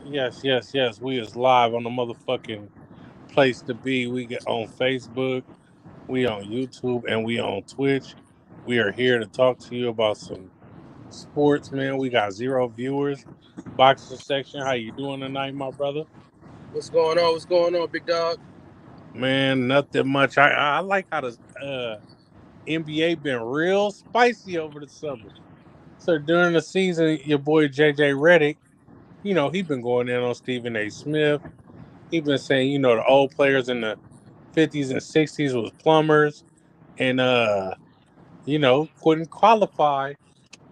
Yes, yes, yes. We is live on the motherfucking place to be. We get on Facebook, we on YouTube, and we on Twitch. We are here to talk to you about some sports, man. We got 0 viewers. Boxer section, how you doing tonight, my brother? What's going on? What's going on, big dog? Man, nothing much. I like how the NBA been real spicy over the summer. So during the season, your boy JJ Redick, he been going in on Stephen A. Smith. He been saying, the old players in the 50s and 60s was plumbers and couldn't qualify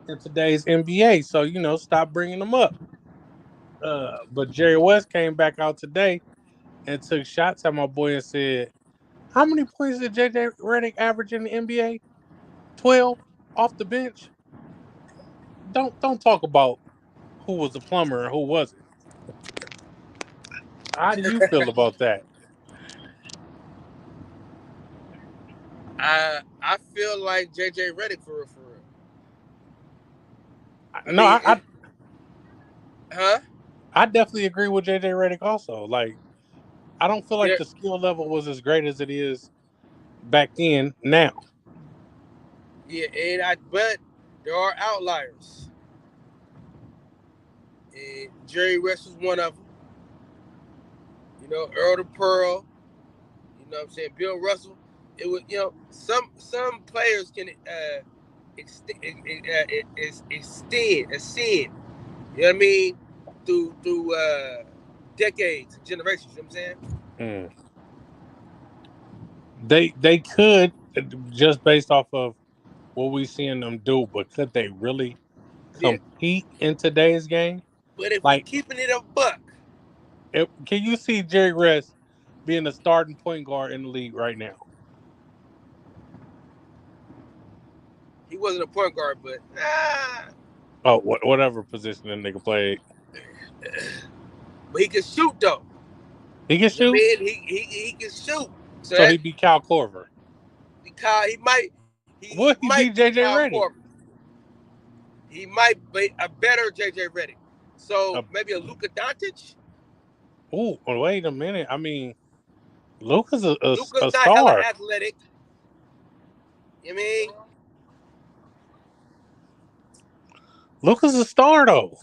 in today's NBA. So, stop bringing them up. But Jerry West came back out today and took shots at my boy and said, "How many points did JJ Redick average in the NBA? 12 off the bench? Don't talk about who was a plumber and who wasn't. How do you feel about that?" I feel like JJ Redick for real, for real. I No, mean, I huh? I definitely agree with JJ Redick also. Like, I don't feel like There, the skill level was as great as it is back then now. yeah, but there are outliers, and Jerry West was one of them. Earl the Pearl. You know what I'm saying? Bill Russell. It was, some players can extend. You know what I mean? Through decades, generations. You know what I'm saying? Mm. They could, just based off of what we seeing them do, but could they really Yeah. compete in today's game? But if we Like, keeping it a buck, can you see Jerry West being a starting point guard in the league right now? he wasn't a point guard, but Oh, whatever position the nigga played, but he can shoot though. he can You know what shoot. I mean? He can shoot. So So that he beat Cal Corver. he Would he might be beat JJ Kyle Redick? Korver. He might be a better JJ Redick. So Uh, maybe a Luka Doncic. wait a minute. I mean, Luca's a Luka's not hella star. athletic. You know what I mean? Luca's a star though.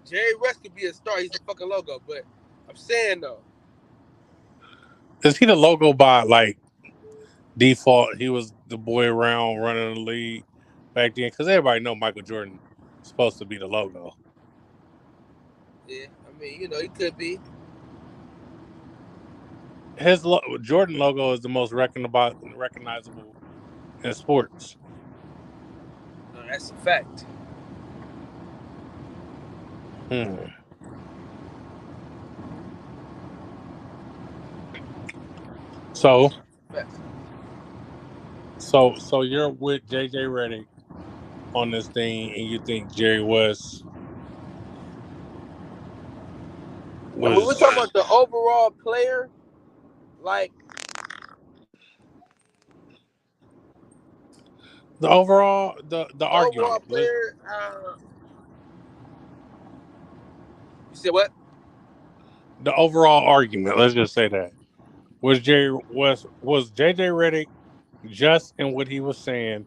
Jerry West could be a star. He's a fucking logo. But I'm saying though, Is he the logo by like default? He was the boy around running the league back then because everybody know Michael Jordan supposed to be the logo. yeah. I mean, he could be. His Jordan logo is the most recognizable in sports. No, that's a fact. Hmm. So Fact. so you're with JJ Redick on this thing, and you think Jerry West I mean, we're was talking about the overall player. Like, the overall the overall argument. player. You said what? The overall argument. Let's just say that was JJ Redick just in what he was saying.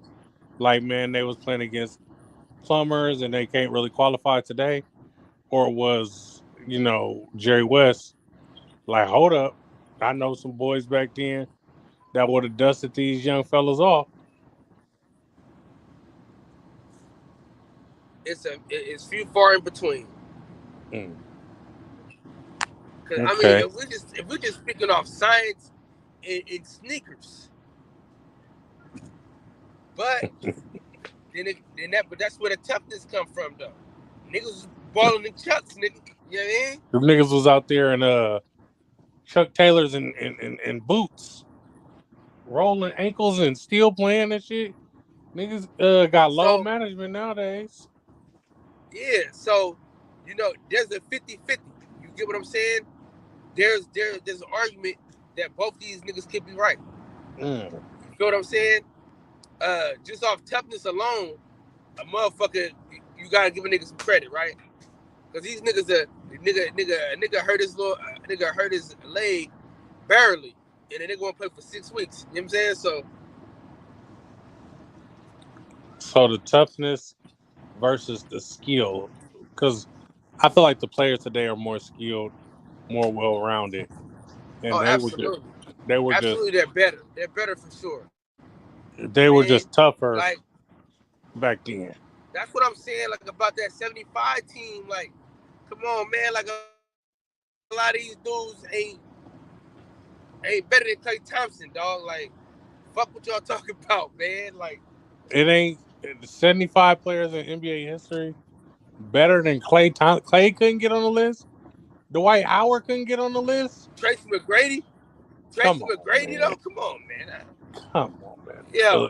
Like, man, they was playing against plumbers and they can't really qualify today, or was Jerry West like, hold up, I know some boys back then that would have dusted these young fellas off. It's few far in between. Mm, Cause I mean, okay. if we're just speaking off science in sneakers, but but that's where the toughness come from though. Niggas was balling in chucks, nigga. You know what I mean? The niggas was out there in Chuck Taylors and boots, rolling ankles and still playing and shit. Niggas got load So management nowadays. yeah, so there's a 50-50. You get what I'm saying? There's an argument that both these niggas could be right. Mm. You feel what I'm saying? Just off toughness alone, a motherfucker, you gotta give a nigga some credit, right? Cause these niggas, nigga hurt his leg barely, and then they gonna play for 6 weeks. You know what I'm saying? So the toughness versus the skill, because I feel like the players today are more skilled, more well rounded, and oh, they were just absolutely, they're better. They're better for sure. they were Man, just tougher like back then. that's what I'm saying. Like about that '75 team. Like, come on, man. Like a lot of these dudes ain't better than Klay Thompson, dog. Like, fuck what y'all talking about, man. Like, It ain't 75 players in NBA history better than Clay Thompson. Clay couldn't get on the list. Dwight Howard couldn't get on the list. Tracy McGrady. Come Tracy on, McGrady, man. though. Come on, man. Come on, man. Yeah.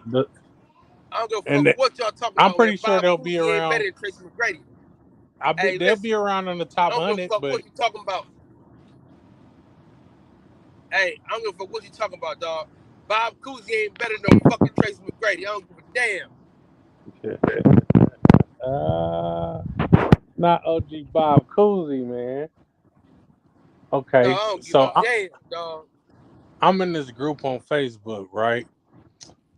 I don't give a And fuck what y'all talking I'm about, man. pretty sure Bob they'll be Cousy ain't better around. than Tracy McGrady. They'll Listen, be around in the top I don't give a 100, fuck but what you talking about. Hey, I don't give a fuck what you talking about, dog. Bob Cousy ain't better than no fucking Tracy McGrady. I don't give a damn. Not OG Bob Cousy, man. Okay, No, I don't give so a damn, dog. I'm in this group on Facebook, right?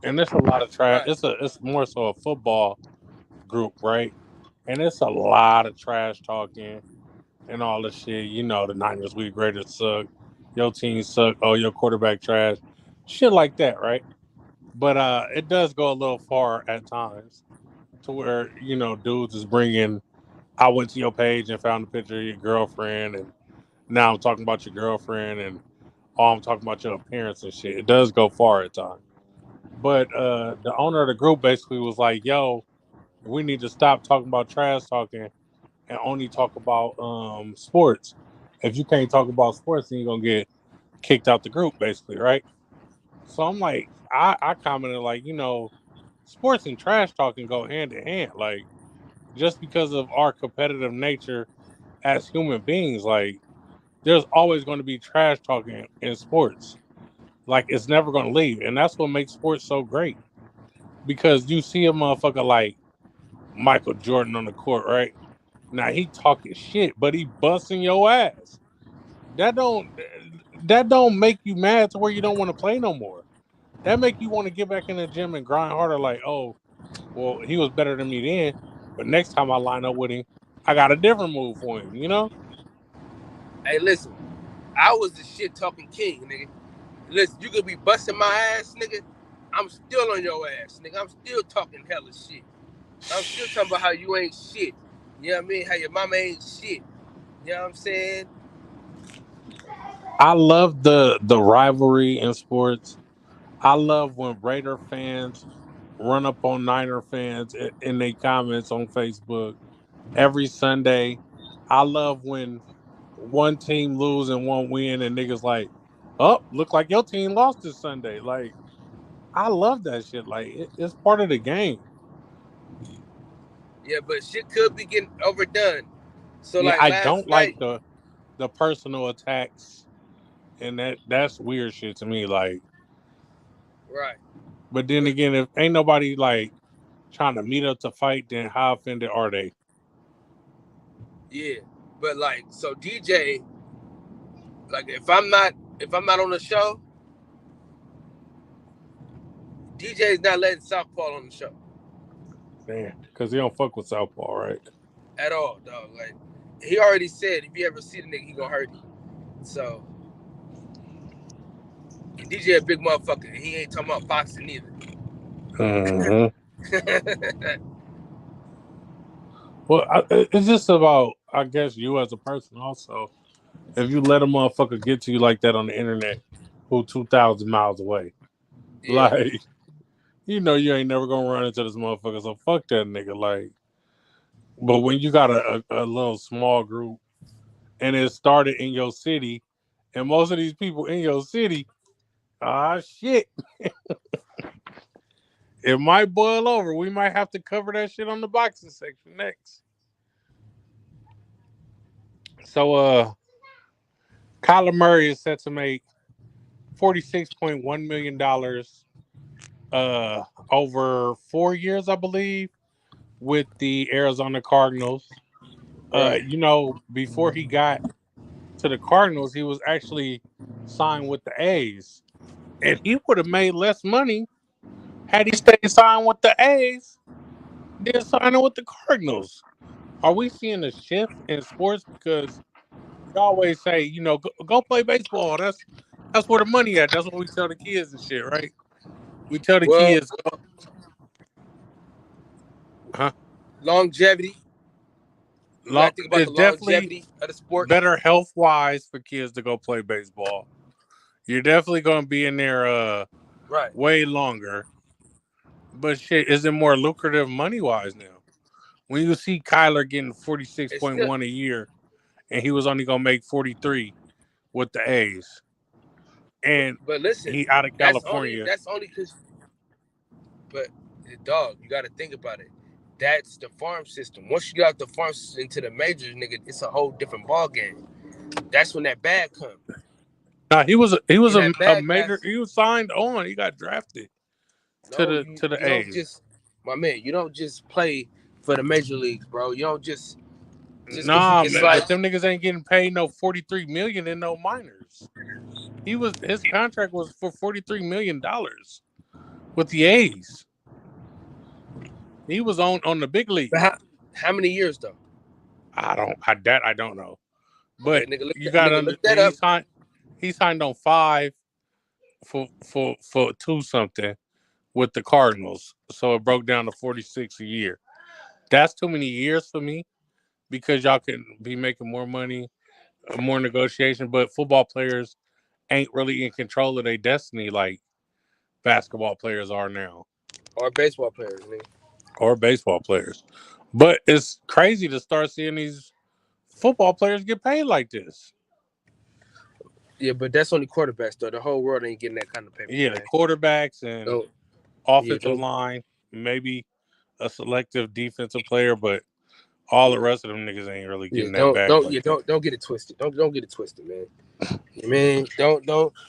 And there's a lot of trash. Right. It's more so a football group, right? And it's a lot of trash talking and all the shit. You know, the Niners we greater suck. Your team suck. Oh, your quarterback trash. Shit like that, right? But it does go a little far at times to where dudes is bringing. I went to your page and found a picture of your girlfriend, and now I'm talking about your girlfriend, and I'm talking about your appearance and shit. It does go far at times. But the owner of the group basically was like, "Yo, we need to stop talking about trash talking and only talk about sports. If you can't talk about sports, then you're gonna get kicked out the group, basically, right?" So I'm like, I commented like, sports and trash talking go hand in hand. Like, just because of our competitive nature as human beings, like, there's always going to be trash talking in sports. Like, it's never going to leave, and that's what makes sports so great. Because you see a motherfucker like Michael Jordan on the court, right? Now he talking shit, but he busting your ass. That don't that don't make you mad to where you don't want to play no more. That make you want to get back in the gym and grind harder. Like, oh, well, he was better than me then, but next time I line up with him, I got a different move for him. Hey, listen. I was the shit talking king, nigga. Listen, you could be busting my ass, nigga. I'm still on your ass, nigga. I'm still talking hella shit. I'm still talking about how you ain't shit. You know what I mean? How your mama ain't shit. You know what I'm saying? I love the rivalry in sports. I love when Raider fans run up on Niner fans in their comments on Facebook every Sunday. I love when one team lose and one win and niggas like, oh, look like your team lost this Sunday. Like, I love that shit. Like, it's part of the game. Yeah, but shit could be getting overdone. So Yeah, like I last don't like night, the personal attacks, and that's weird shit to me. Like, right? but then But again, if ain't nobody like trying to meet up to fight, then how offended are they? yeah, but like so DJ, like if I'm not on the show, DJ's not letting Southpaw on the show Man, because they don't fuck with Southpaw, right? at all, dog. Like he already said, if you ever see the nigga, he gonna hurt you. So DJ a big motherfucker, and he ain't talking about boxing either. Mm-hmm. Well, it's just about, I guess, you as a person also. If you let a motherfucker get to you like that on the internet, who 2,000 miles away, Yeah, like, you ain't never gonna run into this motherfucker, so fuck that nigga. Like, but when you got a little small group and it started in your city, and most of these people in your city, shit, it might boil over. We might have to cover that shit on the boxing section next. So, Kyler Murray is set to make $46.1 million over 4 years, I believe, with the Arizona Cardinals. Right. Before he got to the Cardinals, he was actually signed with the A's, and he would have made less money had he stayed signed with the A's than signing with the Cardinals. Are we seeing a shift in sports? Because we always say, go play baseball. That's where the money at. That's what we tell the kids and shit, right? We tell the Well, kids, huh? longevity. You gotta think about the It's definitely longevity of the sport. better health wise for kids to go play baseball. You're definitely going to be in there Right. way longer. But shit, is it more lucrative money wise now? When you see Kyler getting It's still, 46.1 a year and he was only going to make 43 with the A's, and but listen, he out of California. that's only because. But dog, you gotta think about it. That's the farm system. Once you got the farm system into the majors, nigga, it's a whole different ball game. That's when that bag comes. Nah, he was And that a bag major. has He was signed on. He got drafted to no. the You to the you don't A's. just my man. You don't just play for the major leagues, bro. You don't just cause Nah, it's man, like but them niggas ain't getting paid no 43 million in no minors. His contract was for $43 million with the A's. He was on the big but leagues. how many years though? I don't know. Okay, But nigga, you got nigga, under look that up. he signed on 5 for 2 something with the Cardinals. So it broke down to 46 a year. That's too many years for me because y'all can be making more money, more negotiation, but football players ain't really in control of their destiny like basketball players are now Or baseball players, nigga. or baseball players. But it's crazy to start seeing these football players get paid like this. Yeah, but that's only quarterbacks though. The whole world ain't getting that kind of paper, Yeah, the man. quarterbacks and Don't yeah, offensive don't line, maybe a selective defensive player, but all the rest of them niggas ain't really yeah, getting that bag like that. don't get it twisted. Don't get it twisted, man. Man,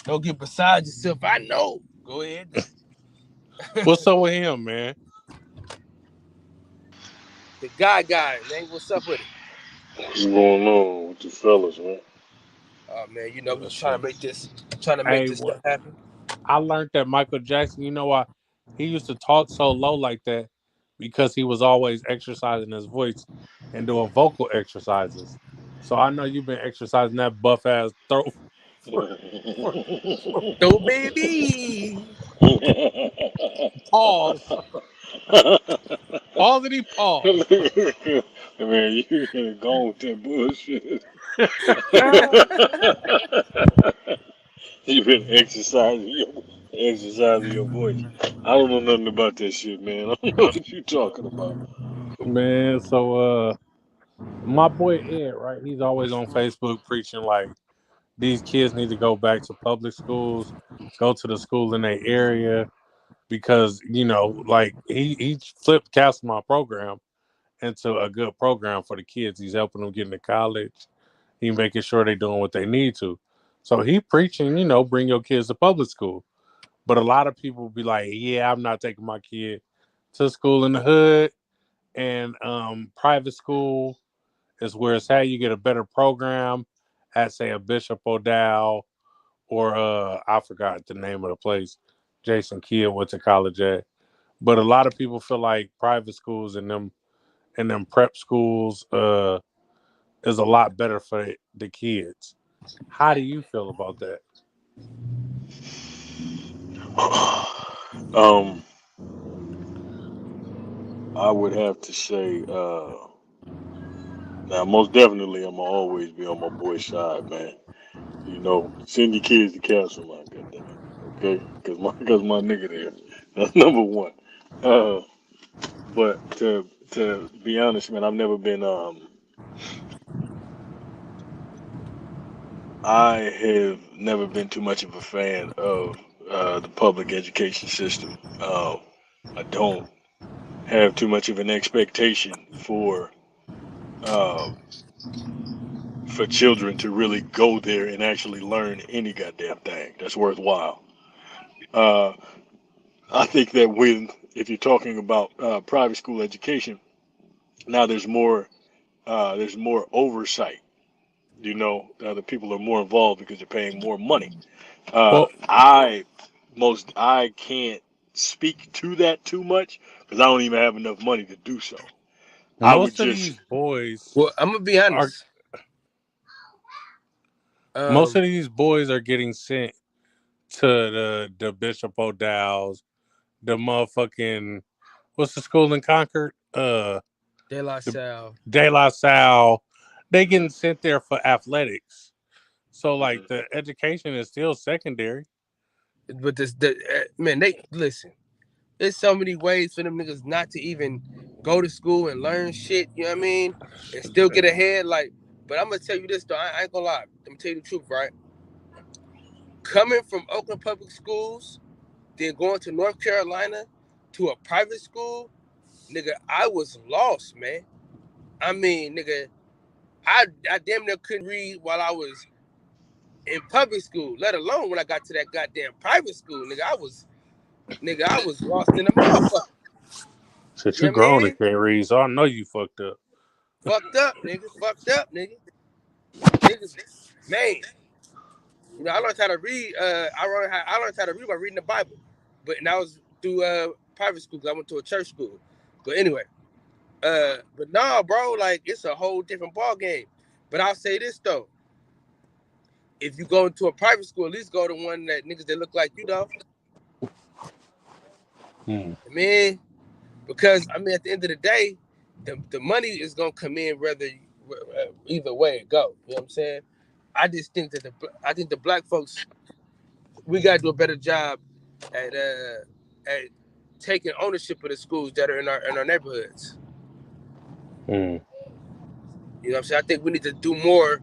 don't get beside yourself. I know. Go ahead. What's up with him, man? The guy, man. What's up with it? What's going on with the fellas, man? Oh man, we just Listen, trying to make hey, this stuff happen. I learned that Michael Jackson, he used to talk so low like that because he was always exercising his voice and doing vocal exercises. So I know you've been exercising that buff ass throat for, for, for So baby. pause. Pause and he paused. Man, you gotta go with that bullshit. You've been exercising your voice. I don't know nothing about that shit, man. I don't know what you talking about. Man, so my boy Ed, right? He's always on Facebook preaching like these kids need to go back to public schools, go to the school in their area because like he flipped Castlemont program into a good program for the kids. He's helping them get into college. He making sure they're doing what they need to. So he preaching, bring your kids to public school. But a lot of people be like, yeah, I'm not taking my kid to school in the hood, and private school is where it's at. You get a better program at, say, a Bishop O'Dowd or I forgot the name of the place Jason Kidd went to college at. But a lot of people feel like private schools and them prep schools is a lot better for the kids. How do you feel about that? um, I would have to say, now most definitely I'm gonna always be on my boy's side, man. You know, send your kids to Castlemont, goddammit. Okay? Cause my nigga there. That's number one. Uh, but to be honest, man, I've never been I have never been too much of a fan of the public education system. I don't have too much of an expectation uh, for children to really go there and actually learn any goddamn thing that's worthwhile. Uh, I think that if you're talking about private school education, now there's more. there's more oversight. You know, the people are more involved because they're paying more money. Well, I can't speak to that too much because I don't even have enough money to do so. I would most of just these boys Well, I'm gonna be are honest. most Um, of these boys are getting sent to the Bishop O'Dowd's, the motherfucking what's the school in Concord? De La The Salle. De La Salle. They getting sent there for athletics. So like Mhm. the education is still secondary. But man, they listen. There's so many ways for them niggas not to even go to school and learn shit. You know what I mean? And still get ahead. Like, but I'm gonna tell you this though. I ain't gonna lie. I'm gonna tell you the truth, right? Coming from Oakland Public Schools, then going to North Carolina to a private school, nigga, I was lost, man. I mean, nigga, I damn near couldn't read while I was in public school, let alone when I got to that goddamn private school, nigga. I was lost in the motherfucker. Since You you know what I grown and mean? can't read, so I know you fucked up. Fucked up, nigga. Fucked up, nigga. Niggas, man. You know, I learned how to read. I learned how to read by reading the Bible, and I was through private school because I went to a church school. But anyway, but nah, bro, like it's a whole different ball game. But I'll say this though: if you go into a private school, at least go to one that niggas that look like you, though. Hmm. I mean, because I mean, at the end of the day, the money is gonna come in whether either way it go. You know what I'm saying? I think the black folks, we gotta do a better job at taking ownership of the schools that are in our neighborhoods. Hmm. You know what I'm saying? I think we need to do more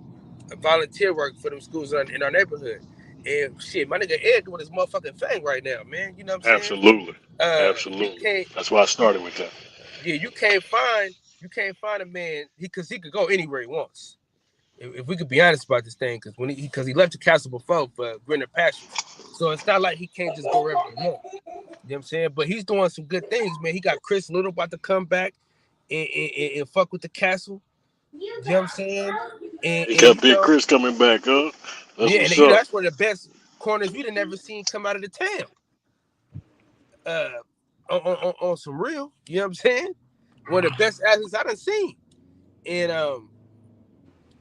volunteer work for them schools in our neighborhood. And shit, my nigga Ed doing his motherfucking thing right now, man. You know what I'm saying? absolutely, You absolutely. can't, That's why I started with that. yeah, you can't find a man because he could go anywhere he wants. If we could be honest about this thing, because he left the castle before for greener pastures, so it's not like he can't just go wherever he wants. You know what I'm saying? But he's doing some good things, man. He got Chris Little about to come back and fuck with the castle. You know what I'm saying? He And got Big Chris coming back, huh? That's yeah, and what's you know up. that's one of the best corners we'd have never seen come out of the town. Uh, on some real, you know what I'm saying? One of the best athletes I done seen, and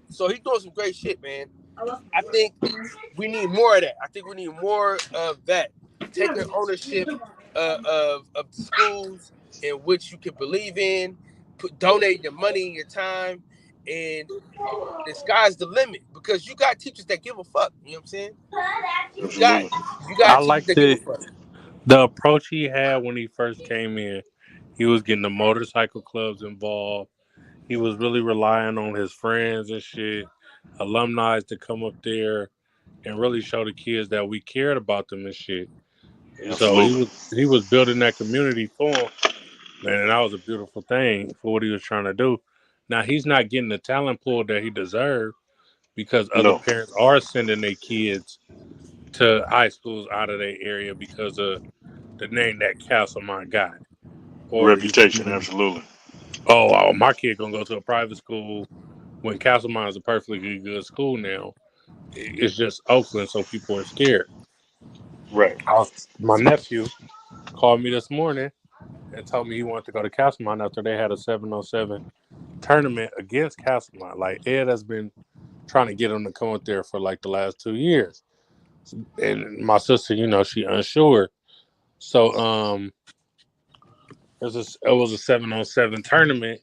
so he's doing some great shit, man. I think we need more of that. I think we need more of that. Taking ownership of the schools in which you can believe in, donate your money and your time, and the sky's the limit because you got teachers that give a fuck. You know what I'm saying? You got Absolutely. you I got teachers like that give a fuck. the approach he had when he first came in. He was getting the motorcycle clubs involved. He was really relying on his friends and shit, alumni to come up there and really show the kids that we cared about them and shit. So Absolutely. he was building that community for them, man, and that was a beautiful thing for what he was trying to do. Now he's not getting the talent pool that he deserved because other No. parents are sending their kids to high schools out of their area because of the name that Castlemont got. Or you just Reputation, mean, absolutely. oh, my kid gonna go to a private school when Castlemont is a perfectly good school now. It's just Oakland, so people are scared. Right. My nephew called me this morning and told me he wanted to go to Castlemont after they had a 7-on-7 tournament against Castlemont. Like Ed has been trying to get him to come up there for like the last 2 years. And my sister, she unsure. So it was a 7-on-7 tournament,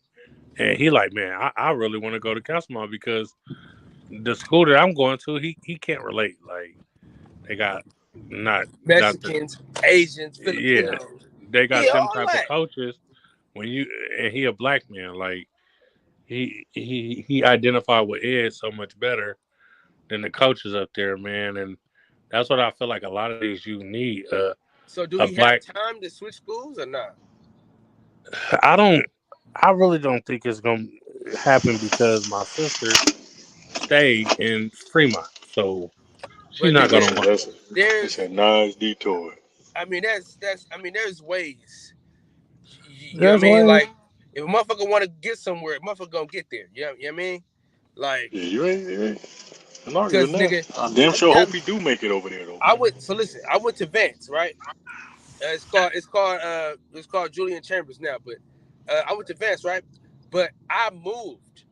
and he like, man, I really want to go to Castlemont because the school that I'm going to, he can't relate. Like they got not the Mexicans, Asians, yeah, Filipinos, they got yeah, them all type of that. coaches. When you and he a black man, like he identified with Ed so much better than the coaches up there, man, and that's what I feel like a lot of these you need. So do A he have black, time to switch schools or not? I don't, I really don't think it's gonna happen because my sister stayed in Fremont, so she's But not nigga, gonna Listen, want. it's there's a nice detour. I mean there's ways. You know what I There's mean? ways. Like If a motherfucker want to get somewhere, motherfucker gonna get there. You know what I mean? Like, Yeah, you ain't I'm arguing because that. nigga, I damn let me sure have, hope he do make it over there though, I man. went. So listen, I went to Vance, right? It's called Julian Chambers now, but I went to Vance, right? But I moved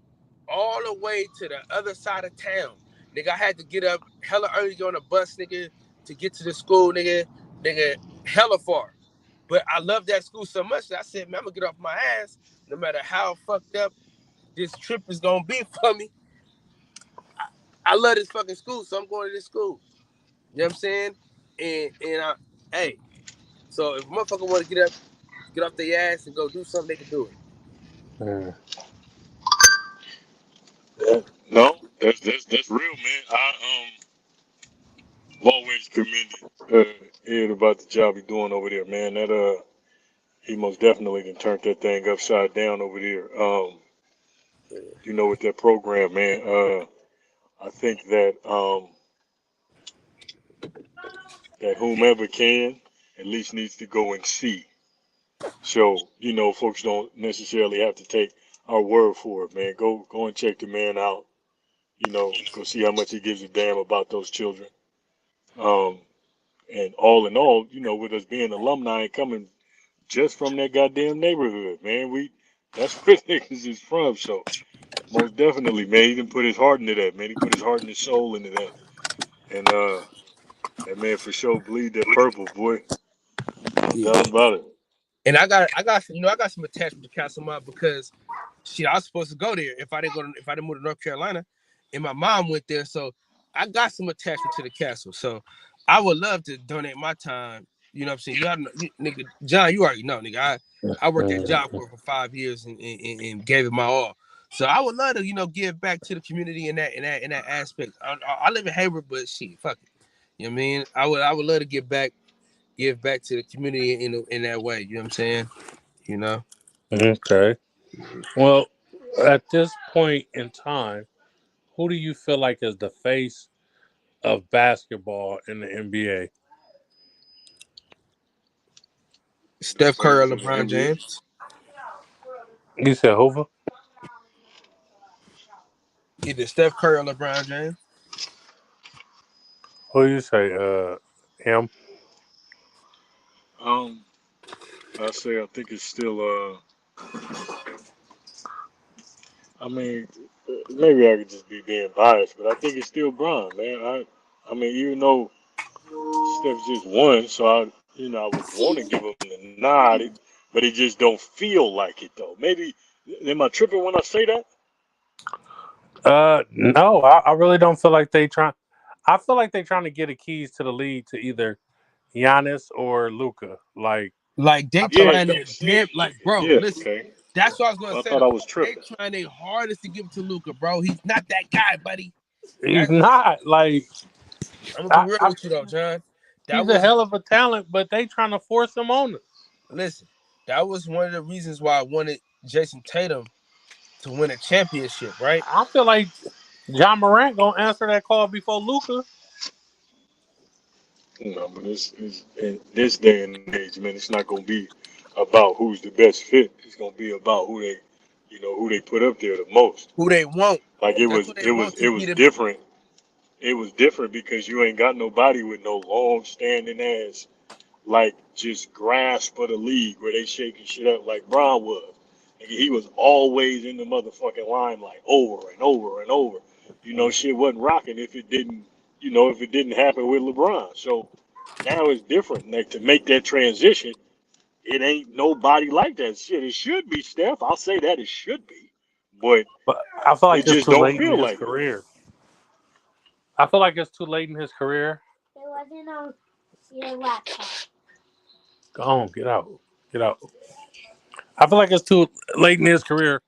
all the way to the other side of town. Nigga, I had to get up hella early on a bus, nigga, to get to the school, nigga, hella far. But I love that school so much that I said, man, I'm gonna get off my ass, no matter how fucked up this trip is gonna be for me. I love this fucking school, so I'm going to this school. You know what I'm saying? Hey, so if a motherfucker want to get off their ass and go do something, they can do it. Mm. No, that's real, man. I've always commended Ed about the job he's doing over there, man. That he most definitely can turn that thing upside down over there. With that program, man. I think that whomever can at least needs to go and see. So, folks don't necessarily have to take our word for it, man. Go and check the man out. Go see how much he gives a damn about those children. Um, and all in all, with us being alumni and coming just from that goddamn neighborhood, man, that's where niggas is from. So most definitely, man, he didn't put his heart into that, man. He put his heart and his soul into that. And that man for sure bleed that purple, boy. No Yeah. doubt about it. And I got some attachment to Castlemont because shit, I was supposed to go there if I didn't move to North Carolina, and my mom went there, so I got some attachment to the castle. So I would love to donate my time. You know what I'm saying? Nigga, John, you already know, nigga. I worked at Job Corps for 5 years and gave it my all. So I would love to, give back to the community in that aspect. I live in Hayward, but shit, fuck it. You know what I mean? I would love to give back to the community in that way. You know what I'm saying? You know? Okay. Well, at this point in time, who do you feel like is the face of basketball in the NBA? Steph Curry or Faces in the LeBron NBA. James. You said Hoover? Either Steph Curry or LeBron James. Who you say? Him? Um, I think it's still I mean, maybe I could just be being biased, but I think it's still Bron, man. I mean, even though Steph's just won, so I would want to give him the nod, but it just don't feel like it though. Maybe am I tripping when I say that? No, I really don't feel like they trying. I feel like they trying to get the keys to the lead to either Giannis or Luca. Like they I feel Yeah, like trying their damn like, bro. yeah, Listen, okay. that's what I was gonna I say thought I though. was They tripping. trying their hardest to give it to Luca, bro. He's not that guy, buddy. he's That's not. I'm gonna be I, real I, with you though, John. That he's a was hell of a talent, but they trying to force him on us. listen. That was one of the reasons why I wanted Jason Tatum to win a championship, right? I feel like John Morant gonna answer that call before Luca. No, but it's in this day and age, man. It's not gonna be about who's the best fit. It's gonna be about who they put up there the most. Who they want. Like it That's was, who they it was, want to it be was the different. It was different because you ain't got nobody with no long standing ass like just grasp of the league where they shaking shit up like Brown was. Nigga, he was always in the motherfucking limelight over and over and over. Shit wasn't rocking if it didn't happen with LeBron. So now it's different. Like to make that transition, it ain't nobody like that shit. It should be Steph. I'll say that it should be, but But I feel it like it's just too don't late in feel his like it. career. I feel like it's too late in his career. It wasn't on your laptop. Go on, get out, get out. I feel like it's too late in his career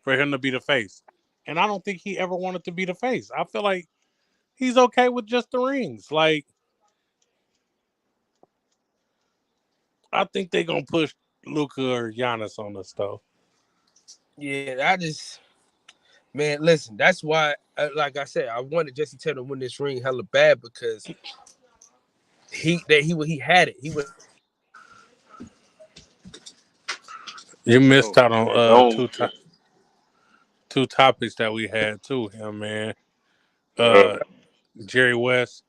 for him to be the face, and I don't think he ever wanted to be the face. I feel like he's okay with just the rings. I think they gonna push Luca or Giannis on us though. Yeah, man, listen, that's why, like I said, I wanted Jason Tatum to win this ring hella bad because he had it. He was You missed Oh out on man, don't. two topics that we had too, him man. Uh, Uh, Jerry West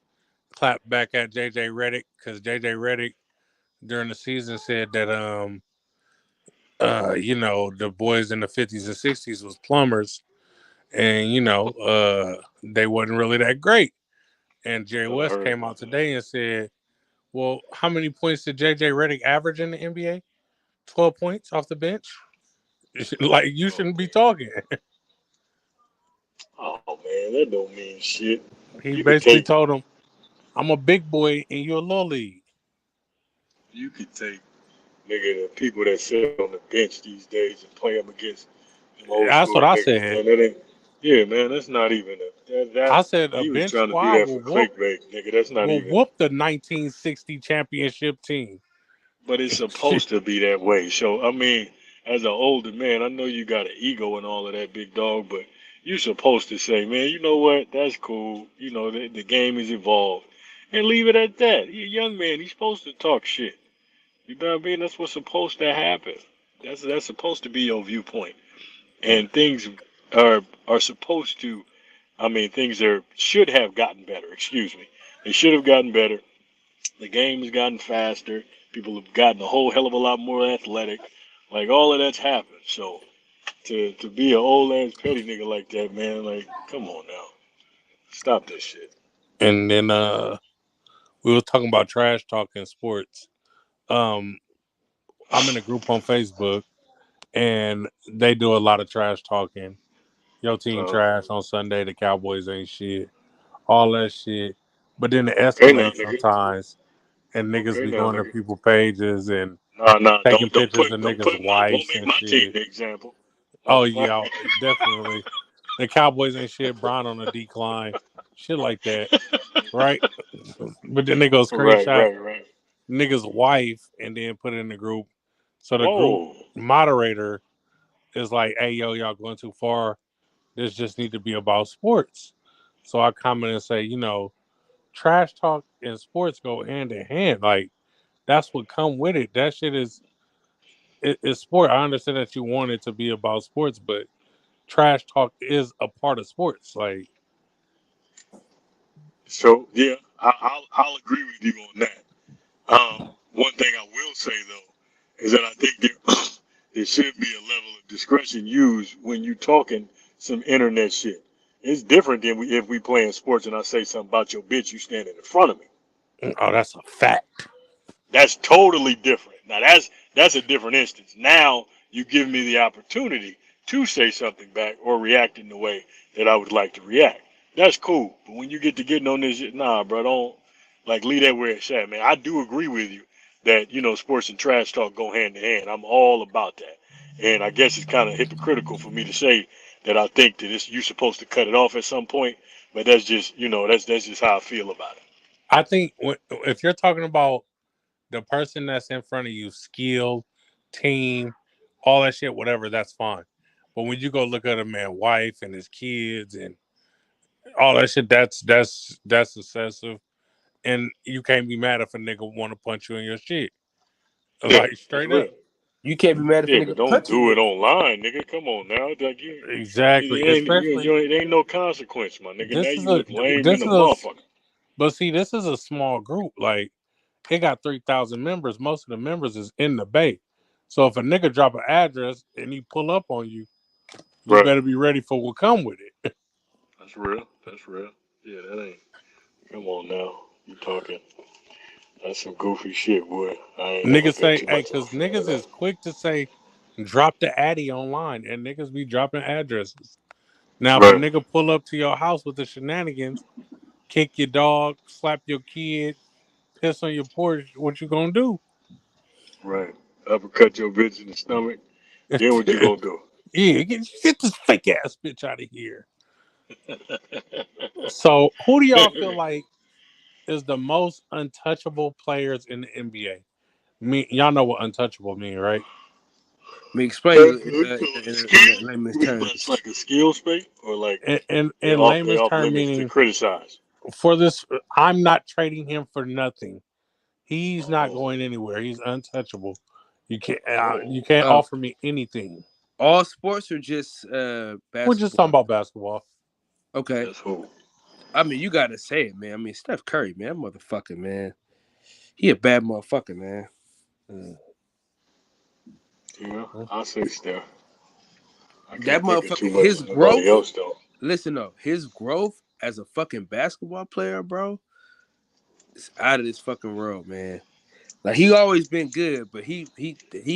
clapped back at JJ Redick because JJ Redick during the season said that the boys in the 50s and 60s was plumbers, and they wasn't really that great. And Jerry I West heard came about out that. today and said, "Well, how many points did JJ Redick average in the NBA? 12 points off the bench. Like you Oh shouldn't be man. talking." Oh man, that don't mean shit. He You could basically take told him, "I'm a big boy and you're a little league." you could take nigga the people that sit on the bench these days and play them against them old That's school what I niggas, said. man. That ain't. Yeah, man, that's not even that. I said a He was bench trying to do squad that will for whoop clickbait, nigga. That's not will even. whoop the 1960 championship team. But it's supposed to be that way. So I mean, as an older man, I know you got an ego and all of that, big dog. But you're supposed to say, man, you know what? That's cool. You know, the game is evolved, and leave it at that. You're a young man. He's supposed to talk shit. You know what I mean? That's what's supposed to happen. That's supposed to be your viewpoint. And things are supposed to. I mean, things should have gotten better. Excuse me. They should have gotten better. The game has gotten faster. People have gotten a whole hell of a lot more athletic. Like all of that's happened. So to be an old ass petty nigga like that, man, like come on now, stop this shit. And then we were talking about trash talking sports. Um, I'm in a group on Facebook and they do a lot of trash talking. Your team Uh, trash on Sunday, the Cowboys ain't shit. All that shit. But then it okay now, escalates nigga. sometimes and niggas Okay be now, going to nigga. people's pages and Nah, nah, taking pictures of don't niggas' put my don't wives make and my team shit. the example. Oh My yeah, definitely. The Cowboys ain't shit. Brian on the decline, shit like that, right? But then they go right, screenshot right, right. nigga's wife and then put it in the group. So the group Whoa. moderator is like, "Hey yo, y'all going too far. This just need to be about sports." So I comment and say, trash talk and sports go hand in hand. Like that's what come with it. That shit is sport. I understand that you want it to be about sports, but trash talk is a part of sports. Like, So yeah, I'll agree with you on that. One thing I will say though is that I think there should be a level of discretion used when you talking some internet shit. It's different than if we playing sports and I say something about your bitch, you standing in front of me. oh, that's a fact. That's totally different. Now that's a different instance. Now you give me the opportunity to say something back or react in the way that I would like to react. That's cool. But when you get to getting on this shit, nah, bro, don't like leave that where it's at, man. I do agree with you that sports and trash talk go hand in hand. I'm all about that, and I guess it's kind of hypocritical for me to say that I think that you're supposed to cut it off at some point. But that's just that's just how I feel about it. I think if you're talking about the person that's in front of you, skill, team, all that shit, whatever, that's fine. But when you go look at a man's wife and his kids and all that shit, that's excessive. And you can't be mad if a nigga want to punch you in your shit, Yeah, like that's straight real. up. You can't be mad if a Yeah, but nigga don't punch do you. it online, nigga. Come on now, like Exactly. Especially it ain't no consequence, my nigga. Now this is you a look lame than this a is a motherfucker. but see this is a small group. Like it got 3,000 members. Most of the members is in the Bay. So if a nigga drop an address and he pull up on you, you Right. better be ready for what come with it. That's real. That's real. Yeah, that ain't. Come on now, you talking? That's some goofy shit, boy. I ain't never Niggas been say, too hey, much of a cause fan of niggas that. is quick to say, drop the addy online, and niggas be dropping addresses. Now, if a Right. nigga pull up to your house with the shenanigans, kick your dog, slap your kid, piss on your porch, what you gonna do? Right. Uppercut your bitch in the stomach. Then what you gonna do? Yeah, get this fake ass bitch out of here. So, who do y'all feel like is the most untouchable players in the NBA? Me, y'all know what untouchable mean, right? Me explain Uh, it in skill? a layman's That's terms. like a skill space, or like In they layman's off term, limits to meaning criticize. for this, I'm not trading him for nothing. He's not Oh, going anywhere. He's untouchable. You can't offer me anything. All sports or just We're basketball? just talking about basketball. Okay. That's who. I mean, you gotta say it, man. I mean, Steph Curry, man, that motherfucker, man. He a bad motherfucker, man. Yeah, I'll say Steph. I That can't think of too motherfucker, much his of nobody growth. else though. Listen though, his growth as a fucking basketball player, bro, is out of this fucking world, man. Like he always been good, but he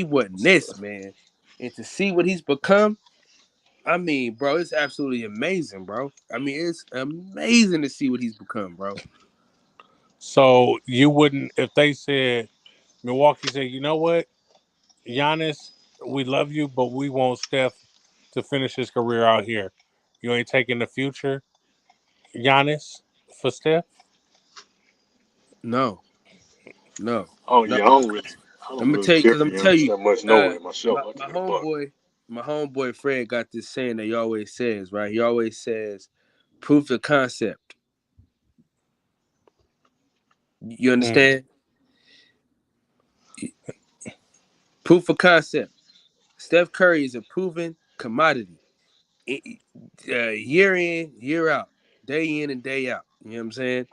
wasn't this, man. And to see what he's become, I mean, bro, it's absolutely amazing, bro. I mean, it's amazing to see what he's become, bro. So you wouldn't, if they said, Milwaukee said, you know what, Giannis, we love you, but we want Steph to finish his career out here. You ain't taking the future, Giannis, for Steph? No. Oh yeah, I don't really care for I'm gonna tell Giannis you, that much no way myself. my, I'll my keep it a buck. homeboy Fred got this saying that he always says, right? He always says, proof of concept. You understand? Proof of concept. Steph Curry is a proven commodity. Year in, year out, day in and day out. You know what I'm saying?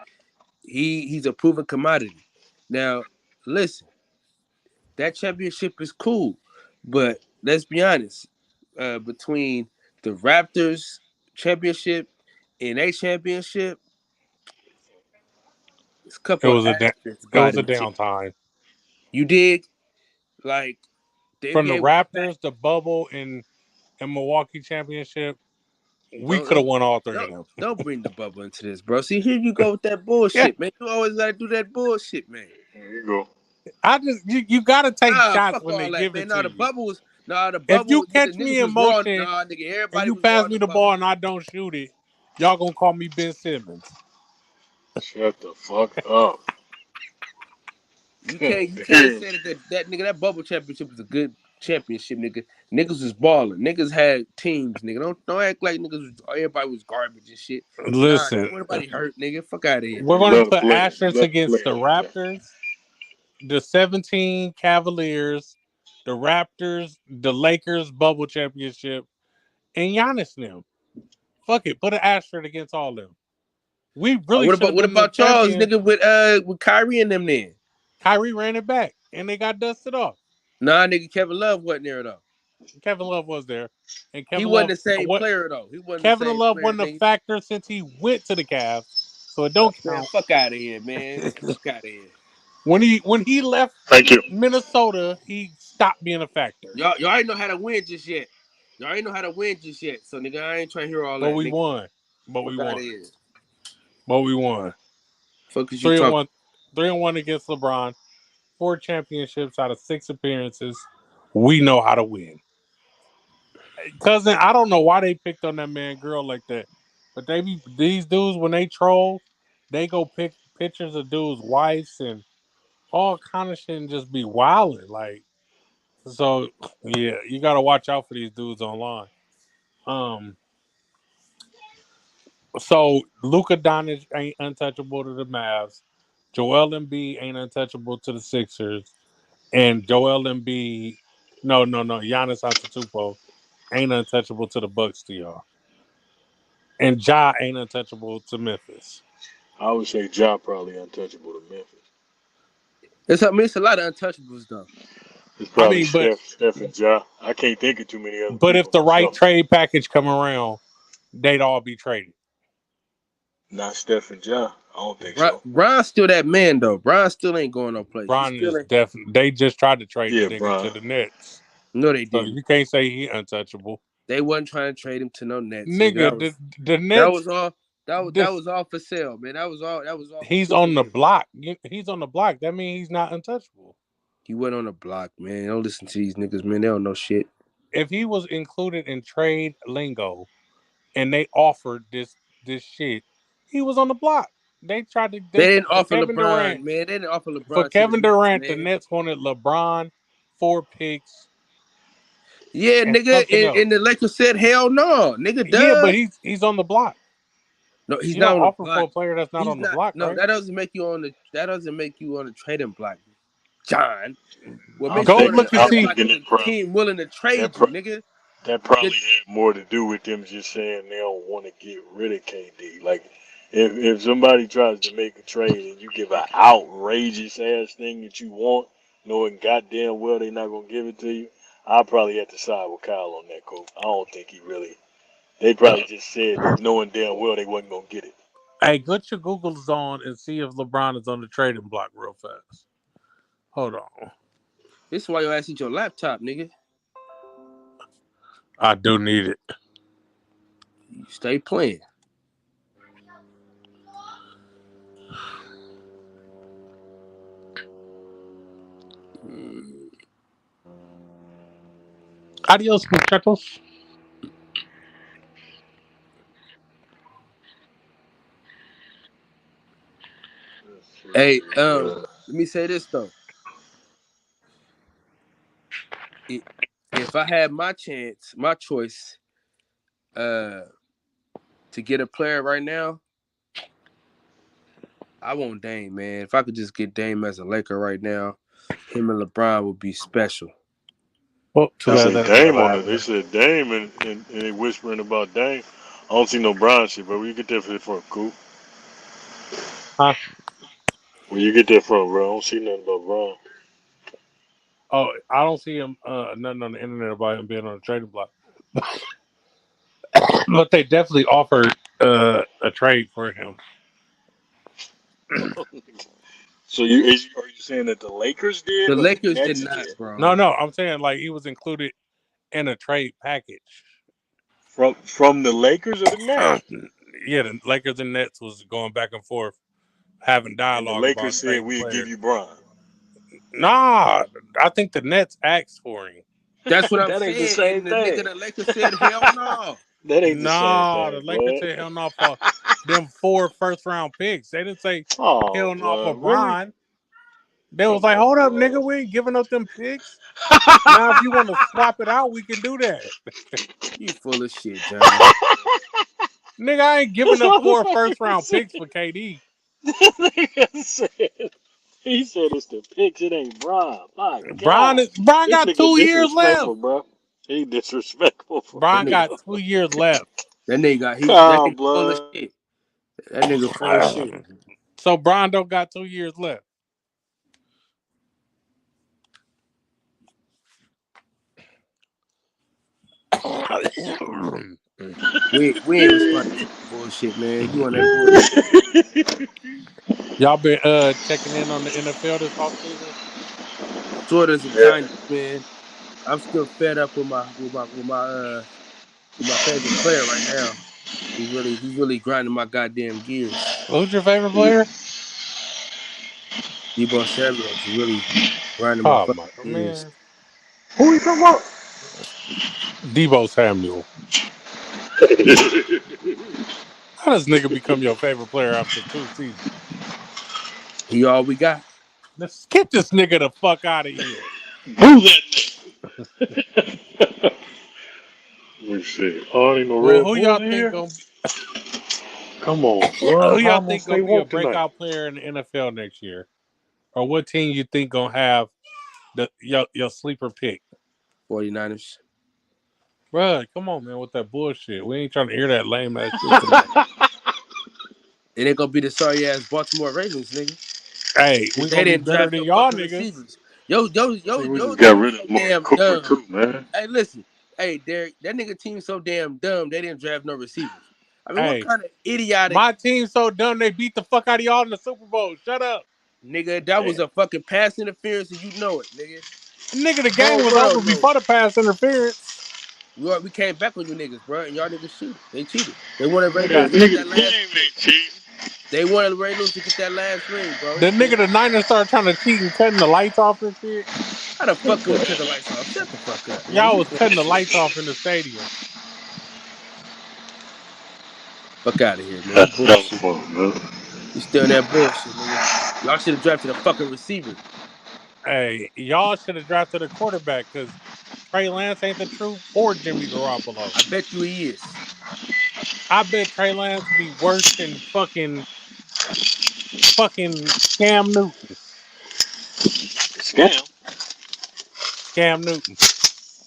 He's a proven commodity. Now, listen, that championship is cool, but let's be honest. Between the Raptors championship and a championship, it's a It couple of was asterisks it by was a them shit. downtime. You dig? Like the From the NBA went back. Raptors, the bubble, and Milwaukee championship, we could have Don't, won all three of them. don't bring the bubble into this, bro. See, here you go with that Yeah, bullshit, man. You always gotta do that bullshit, man. There you go. I just you got to take shots Fuck when they all that, give man. it No, to the you. bubble was no, the If you bubble. catch me Niggas in was raw. motion Nah, nigga, and everybody you was raw pass in me the the ball bubble. and I don't shoot it, y'all gonna call me Ben Simmons. Shut the fuck up. You can't Damn. say that nigga that bubble championship was a good championship, nigga. Niggas was balling. Niggas had teams, nigga. Don't act like everybody was garbage and shit. Nah, nigga, Listen, nobody hurt, nigga. Fuck out of here, we're You man. gonna love to put play. You asterisks love to play against the like that. Raptors, the 17 Cavaliers, the Raptors, the Lakers bubble championship, and Giannis and them. Fuck it, put an asterisk against all of them. We really should have What been the about Charles, champion. nigga, with Kyrie and them then? Kyrie ran it back, and they got dusted off. Nah, nigga, Kevin Love wasn't there though. Kevin Love was there, and He Kevin wasn't Love the same what? player though. He wasn't the Kevin same Love player, wasn't a nigga. factor since he went to the Cavs, so it don't Man, count. fuck out of here, man. Fuck out of here. When he left Thank you. Minnesota, he stopped being a factor. Y'all ain't know how to win just yet. Y'all ain't know how to win just yet. So nigga, I ain't trying to hear all But that, we nigga. won. But we Fuck out won. of here. But we won. Fuck is you 3 and talking? 1. 3 and 1 against LeBron. 4 championships out of 6 appearances. We know how to win. Cousin, I don't know why they picked on that man girl like that. But these dudes when they troll, they go pick pictures of dudes' wives and all kind of shit and just be wilding. Like, so yeah, you gotta watch out for these dudes online. Um so Luka Doncic ain't untouchable to the Mavs. Joel Embiid ain't untouchable to the Sixers. And Joel Embiid, no, Giannis Antetokounmpo ain't untouchable to the Bucks to y'all. And Ja ain't untouchable to Memphis. I would say Ja probably untouchable to Memphis. It's a lot of untouchables though. It's I probably mean, Steph and Ja. I can't think of too many other but if people the right myself. trade package come around, they'd all be traded. Not Steph and Ja. I don't think so. Bron's still that man though. Bron still ain't going no place. He Bron still is ain't. definitely. They just tried to trade the Yeah, nigga Bron. to the Nets, No, they so didn't. you can't say he untouchable. They wasn't trying to trade him to no Nets, nigga. Nigga, the That Nets. was all. That This was all for sale, man. That was all for he's stupid on the niggas. block. He's on the block. That means he's not untouchable. He went on the block, man. Don't listen to these niggas, man. They don't know shit. If he was included in trade lingo and they offered this shit, he was on the block. They tried to. They They didn't for offer Kevin LeBron, Durant. man. They didn't offer For LeBron to the Kevin Nets, Durant, the man. Nets wanted LeBron, 4 picks, Yeah, and nigga. something And the else. Lakers said, hell no, nigga. Yeah, but Duh. he's on the block. No, he's You not don't on the offer for block. a player that's not He's on the not. block, No, right? that doesn't make you on the. That doesn't make you on the trading block. John. What I'm makes you Go want to thinking, look and I'm trade see. like thinking it's a team willing to trade you, nigga? that probably The- had more to do with them just saying they don't want to get rid of KD. Like, if somebody tries to make a trade and you give an outrageous ass thing that you want, knowing goddamn well they're not gonna give it to you, I'll probably have to side with Kyle on that, Coach. I don't think he really. They probably just said knowing damn well they wasn't gonna get it. Hey, get your Googles on and see if LeBron is on the trading block real fast. Hold on. This is why your ass eat your laptop, nigga. I do need it. You stay playing. Adios, muchachos. Hey, let me say this though. If I had my chance, my choice, to get a player right now, I want Dame, man. If I could just get Dame as a Laker right now, him and LeBron would be special. Well, too They bad say that Dame never on it. They happened. said Dame and they whispering about Dame. I don't see no Bron shit, but where you get that from, Coop? Huh? Where you get that from, bro? I don't see nothing about Bron. Oh, I don't see him nothing on the internet about him being on the trading block. But they definitely offered a trade for him. So are you saying that the Lakers did The or the Lakers did Nets not, did? bro. No, I'm saying like he was included in a trade package. From the Lakers or the Nets? Yeah, the Lakers and Nets was going back and forth, having And the dialogue Lakers about said trading we'd give players. you Bron. Nah, I think the Nets asked for him. That's what I'm That ain't the saying. same And the nigga, thing. the Lakers said, hell no. That ain't the same Nah, the thing, Lakers blood. said hell no for them 4 first-round picks. They didn't say Oh, hell no for blood, really? Bron. They was Come like, on, hold up, blood. nigga, we ain't giving up them picks. Now, if you want to swap it out, we can do that. You full of shit, John. Nigga, I ain't giving This up 4 motherfucker first-round said. picks for KD. This nigga said. He said it's the picks. It ain't Bron. My Bron God, this got nigga 2 years left. disrespectful, bro. He disrespectful for That Bron nigga, got real. 2 years left. that Kyle, nigga full of blood. shit. That nigga full of shit. So Bron don't got 2 years left. We ain't responding to that bullshit, man. You on that bullshit. Y'all been checking in on the NFL this offseason? Sorters and Yeah. kind of, man. I'm still fed up with my favorite player right now. He's really grinding my goddamn gears. Who's your favorite player? Debo Samuel's really grinding my Oh fucking my gears. man, Who you talking about? Debo Samuel. How does nigga become your favorite player after 2 seasons? He all we got. Let's get this nigga the fuck out of here. Who that nigga? Let me see. Oh, ain't no Well, Red who Bulls y'all in think here? gonna Come on, who blood. How y'all I'm gonna think stay gonna be a woke tonight? breakout player in the NFL next year, or what team you think gonna have your sleeper pick? 49ers. Bruh, come on, man, with that bullshit. We ain't trying to hear that lame ass shit tonight. It ain't gonna be the sorry ass Baltimore Ravens, nigga. Hey, we They gonna be didn't better draft than no y'all fucking niggas. receivers. I think we Yo just got team rid so of Amari damn Cooper dumb. too, man. Hey, listen. Hey, Derek, that nigga team so damn dumb. They didn't draft no receivers. I mean, what Hey, kind of idiotic my team's so dumb they beat the fuck out of y'all in the Super Bowl. Shut up. nigga? That was Damn. a fucking pass interference, and you know it, nigga. Nigga, the The game whole was over world knows before it. the pass interference. We came back on you niggas, bro, and y'all niggas cheated. They cheated. They wanted Ray Lewis Nigga, to get Nigga, that the last game ring. ain't cheating. They wanted Ray Lewis to get that last ring, bro. the It's nigga, cool. the Niners started trying to cheat and cutting the lights off and shit. How the fuck can we cut the lights off? Shut the fuck up, man. Y'all You was playing cutting the shit. lights off in the stadium. Fuck out of here, man. You That's dumb bullshit. fuck, man. You still in that bullshit, nigga. Y'all should have drafted a fucking receiver. Hey, y'all should have drafted a quarterback because Trey Lance ain't the truth or Jimmy Garoppolo. I bet you he is. I bet Trey Lance be worse than fucking Cam Newton. Scam. Cam Newton.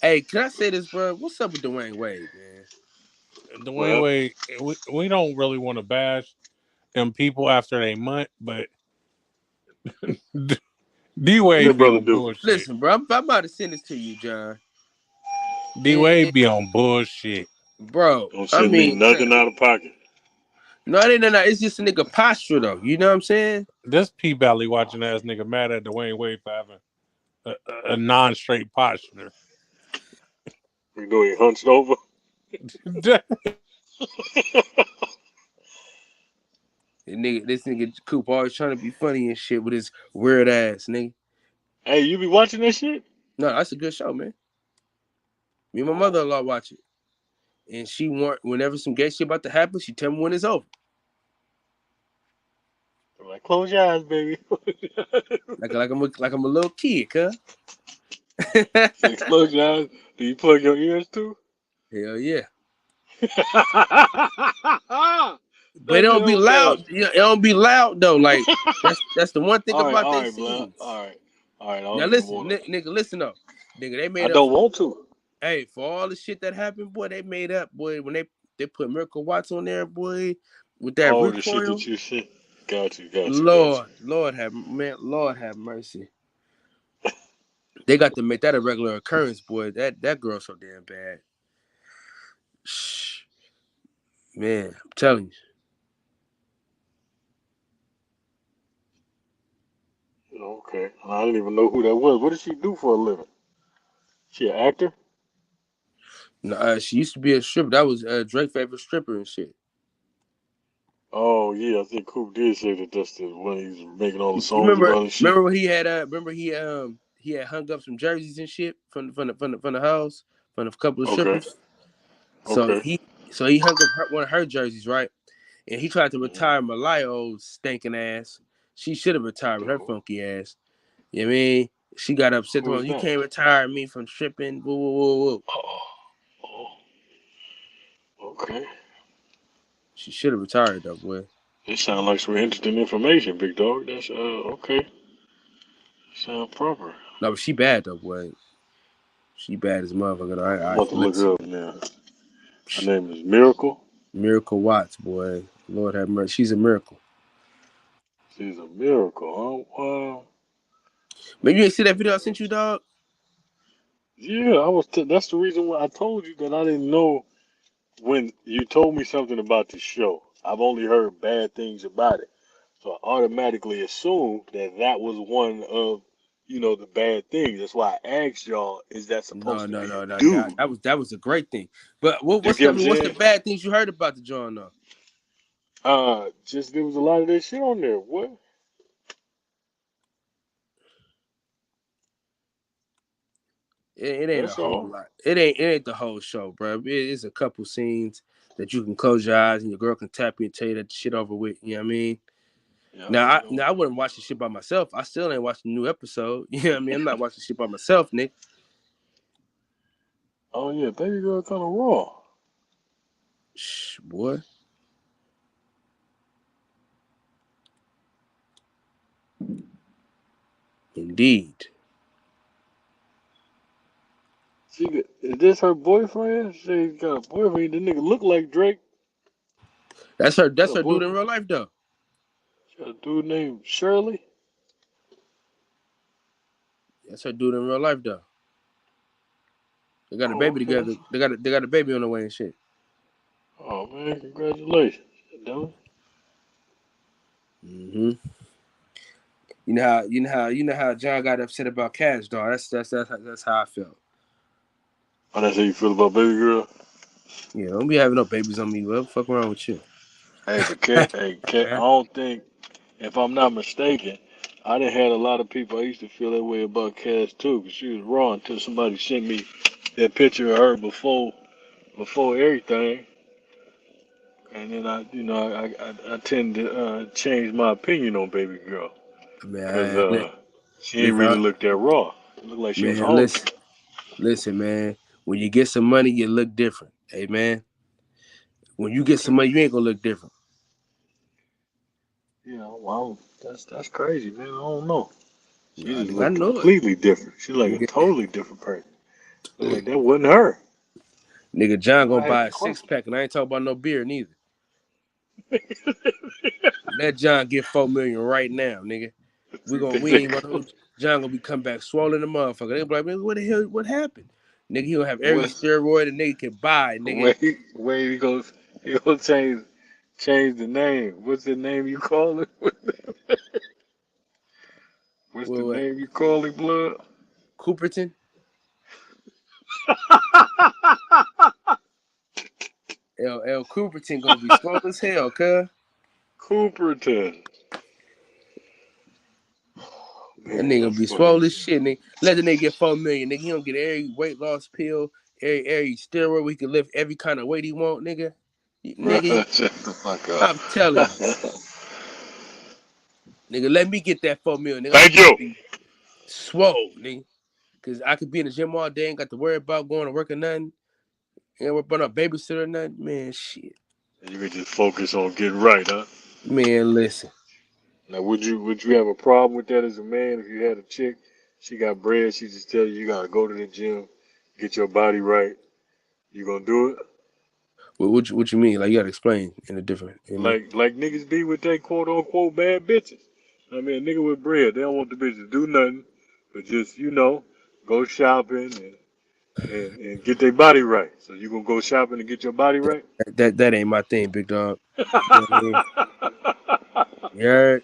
Hey, can I say this, bro? What's up with Dwayne Wade, man? Dwayne Well, Wade, we don't really want to bash them people after they month, but D what that Wade be brother on do? bullshit. Listen, bro, I'm about to send this to you, John. D Wade be on bullshit. Bro, Don't I send me mean, nothing out of pocket. no, it ain't. It's just a nigga posture, though. You know what I'm saying? This P Valley watching ass nigga mad at Dwayne Wade for having a non-straight posture. You know he hunched over. This nigga Coop always trying to be funny and shit with his weird ass, nigga. Hey, you be watching that shit? No, that's a good show, man. Me and my mother-in-law watch it, and she want whenever some gay shit about to happen, she tell me when it's over. I'm like, close your eyes, baby. Like I'm a little kid, cuz. Say, close your eyes. Do you plug your ears too? Hell yeah. But it That's don't be hell no. loud. It don't be loud though. Like that's the one thing about All they right, blood. scenes. All right. I Now don't even listen, want to. nigga, listen up. Nigga, they I made up don't for want to. for all the shit that happened, boy, they made up, boy, when they put Miracle Watts on there, boy, with that Oh, the shit recoil. that you said. Got you. Lord have mercy. They got to make that a regular occurrence, boy. That girl's so damn bad. Shh. Man, I'm telling Okay. I didn't even know who that was. What does she do for a living? She an actor? you. She used to be a stripper. That was Drake's favorite stripper and shit. Oh yeah, I think Coop did say that that's the when he's making all the You songs about and shit. remember when he had hung up some jerseys and shit from the house from a couple of Okay. strippers. So Okay. he hung up one of her jerseys, right? And he tried to Mhm. retire Malaya, old stinking ass. She should have retired with her Who funky ass. You know what I mean? She got upset. who is You that? can't retire me from stripping. Woo, woo, woo, woo. Oh, oh, okay. She should have retired though, boy. It sounds like some interesting information, big dog. That's okay. Sound proper. No, but she bad though, boy. She bad as a motherfucker. All right, I'm all about right. to look Let's her up now. Her name is Miracle. Miracle Watts, boy. Lord have mercy. She's a miracle. She's a miracle, huh? Wow. Maybe you ain't see that video I sent you, dog. Yeah, I was. That's the reason why I told you that I didn't know when you told me something about the show. I've only heard bad things about it. So I automatically assumed that that was one of, the bad things. That's why I asked y'all, is that No, supposed to no, be a no, no. dude? That was a great thing. But You what's get what I'm what's the saying? bad things you heard about the joint though? Just there was a lot of that shit on there. What? It ain't a That's whole all. lot. It ain't the whole show, bro. It's a couple scenes that you can close your eyes and your girl can tap you and tell you that the shit over with. You know what I mean? Yeah, I ain't gonna. Now I wouldn't watch the shit by myself. I still ain't watching the new episode. You know what I mean? I'm not watching shit by myself, Nick. Oh yeah, baby girl kind of raw. Shh, boy. Indeed. Is this her boyfriend? She got a boyfriend. The nigga look like Drake. That's She got a her dude in boyfriend. real life though. She got a dude named Shirley. That's her dude in real life though. They got a Oh, baby okay. together. They got a baby on the way and shit. Oh man, congratulations, Dylan. Hmm. You know how John got upset about Cash, dog. That's how I felt. Oh, that's how you feel about baby girl. Yeah, don't be having no babies on me. What the fuck wrong with you? Hey, but Cat, I don't think, if I'm not mistaken, I done had a lot of people. I used to feel that way about Cass too, 'cause she was raw until somebody sent me that picture of her before everything, and then I tend to change my opinion on baby girl, 'cause Man, she ain't listen, really looked that raw. It looked like she was man, hungry. listen, man. When you get some money, you look different. Hey, man. When you get some Okay. money, you ain't gonna look different. Yeah, well, that's crazy, man. I don't know. She Nah, just nigga, I looked know it. completely different. She's like a Nigga, totally different person. I'm like, that wasn't her. nigga John You know, I gonna had buy to a question. 6-pack, and I ain't talking about no beer neither. Let John get $4 million right now, nigga. We ain't gonna John gonna be come back swollen the motherfucker. They be like, man, what the hell? What happened? Nigga, he gonna have every steroid a nigga can buy, nigga. Wait, he gonna change the name. What's the name you call it? What's the What? name you call it, blood? Cooperton? L Cooperton gonna be swole as hell, cuz. Cooperton. That Man, nigga that's be funny. swole as shit, nigga. Let the nigga get $4 million, nigga. He don't get every weight loss pill, every steroid. We can lift every kind of weight he want, nigga. Nigga, Shut the fuck up. I'm telling you, nigga. Let me get that $4 million, nigga. Thank I'm gonna you. be swole, nigga. Cause I could be in the gym all day, ain't got to worry about going to work or nothing. Ain't worry about a babysitter or nothing. Man, shit. You can just focus on getting right, huh? Man, listen. Now, would you have a problem with that as a man if you had a chick, she got bread, she just tell you gotta go to the gym, get your body right. You gonna do it? What you mean? Like you gotta explain in a different. You know what I mean? Like niggas be with they quote unquote bad bitches. I mean, a nigga with bread, they don't want the bitch to do nothing, but just go shopping and get their body right. So you gonna go shopping and get your body right? That ain't my thing, big dog. You know what I mean? You heard?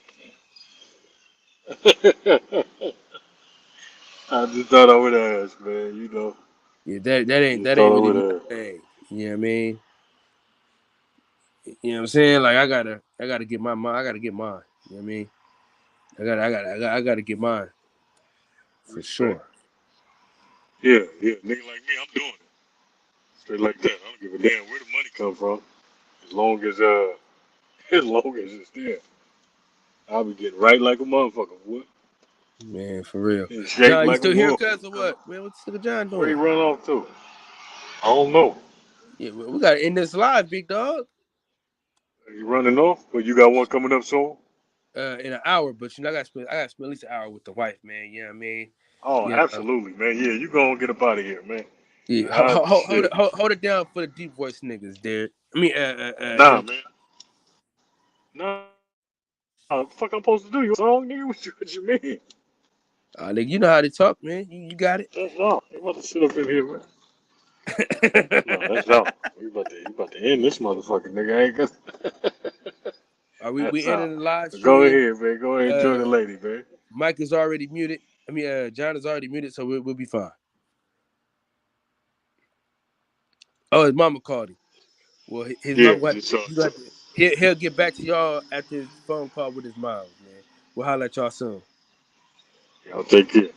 I just thought I would ask, man. Yeah, that ain't Just thought I really would my ask. thing. You know what I mean? You know what I'm saying? Like I gotta get my mind. I gotta get mine. You know what I mean? I gotta get mine for Respect. sure. Yeah, nigga like me, I'm doing it. Straight like that. I don't give a damn where the money come from. As long as as long as it's there. I'll be getting right like a motherfucker, boy. Man, for real. And shape John, you like a still here, cuz, or motherfucker. what? Man, what's the John Where he doing? run off to? I don't know. Yeah, we gotta end this live, big dog. He running off? But you got one coming up soon? In an hour, but I gotta spend at least an hour with the wife, man. You know what I mean? Oh, Yeah. absolutely, man. Yeah, you gonna get up out of here, man. Yeah. Shit. Hold it down for the deep voice niggas, Derek. I mean, Nah, man. Nah, what the fuck I'm supposed to do? You song, nigga? What you mean? nigga, you know how to talk, man. You got it. That's all. You about to sit up in here, man. No, that's all. You about to end this motherfucker, nigga. I ain't gonna... We That's all. ending the live Go stream. ahead, man. Go ahead and enjoy the lady, man. Mike is already muted. I mean, John is already muted, so we'll be fine. Oh, his mama called him. Well, his Yeah, mom, just he'll get back to y'all after his phone call with his mom, man. We'll holler at y'all soon. y'all take care.